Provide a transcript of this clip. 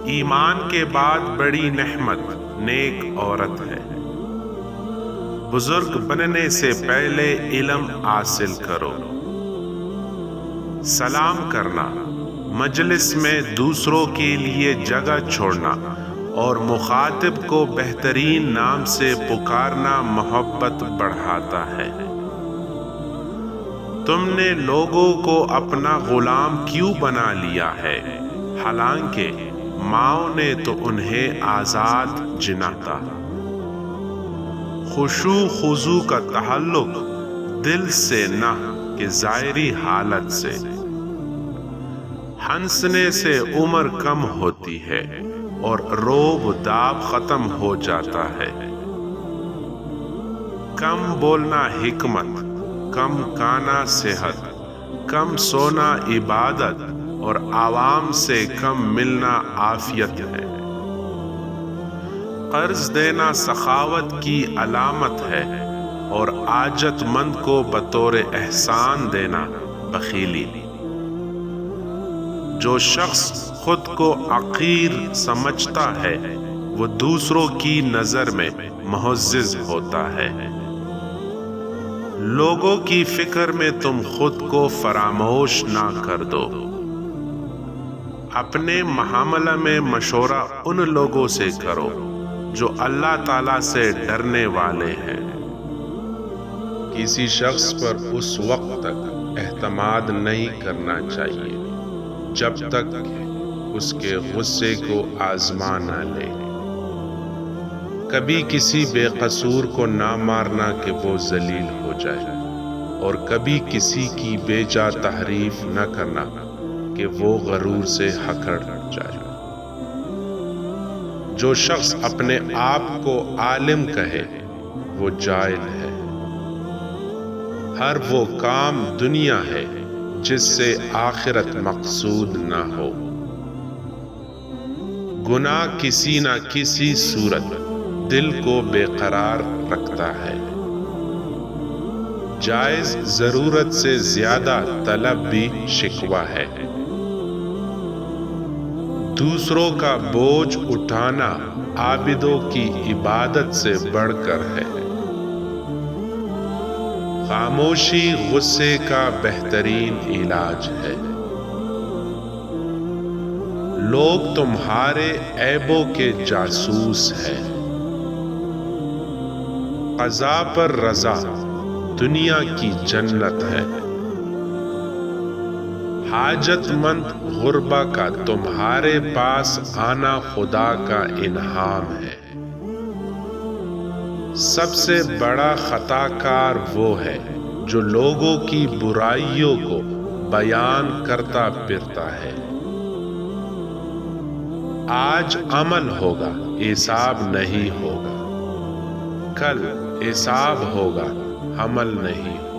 ایمان کے بعد بڑی نعمت نیک عورت ہے۔ بزرگ بننے سے پہلے علم حاصل کرو۔ سلام کرنا، مجلس میں دوسروں کے لیے جگہ چھوڑنا اور مخاطب کو بہترین نام سے پکارنا محبت بڑھاتا ہے۔ تم نے لوگوں کو اپنا غلام کیوں بنا لیا ہے، حالانکہ ماؤں نے تو انہیں آزاد جنا تھا۔ خشوع خضوع کا تعلق دل سے نہ کہ ظاہری حالت سے۔ ہنسنے سے عمر کم ہوتی ہے اور روب داب ختم ہو جاتا ہے۔ کم بولنا حکمت، کم کھانا صحت، کم سونا عبادت اور عوام سے کم ملنا عافیت ہے۔ قرض دینا سخاوت کی علامت ہے اور حاجت مند کو بطور احسان دینا بخیلی۔ جو شخص خود کو حقیر سمجھتا ہے وہ دوسروں کی نظر میں معزز ہوتا ہے۔ لوگوں کی فکر میں تم خود کو فراموش نہ کر دو۔ اپنے معاملہ میں مشورہ ان لوگوں سے کرو جو اللہ تعالیٰ سے ڈرنے والے ہیں۔ کسی شخص پر اس وقت تک اعتماد نہیں کرنا چاہیے جب تک اس کے غصے کو آزما نہ لے۔ کبھی کسی بے قصور کو نہ مارنا کہ وہ ذلیل ہو جائے، اور کبھی کسی کی بے جا تحریف نہ کرنا کہ وہ غرور سے ہکڑ جائے۔ جو شخص اپنے آپ کو عالم کہے وہ جاہل ہے۔ ہر وہ کام دنیا ہے جس سے آخرت مقصود نہ ہو۔ گناہ کسی نہ کسی صورت دل کو بے قرار رکھتا ہے۔ جائز ضرورت سے زیادہ طلب بھی شکوہ ہے۔ دوسروں کا بوجھ اٹھانا عابدوں کی عبادت سے بڑھ کر ہے۔ خاموشی غصے کا بہترین علاج ہے۔ لوگ تمہارے عیبوں کے جاسوس ہیں۔ قضا پر رضا دنیا کی جنت ہے۔ حاجت مند غربا کا تمہارے پاس آنا خدا کا انعام ہے۔ سب سے بڑا خطا کار وہ ہے جو لوگوں کی برائیوں کو بیان کرتا پھرتا ہے۔ آج عمل ہوگا، حساب نہیں ہوگا۔ کل حساب ہوگا، عمل نہیں ہوگا۔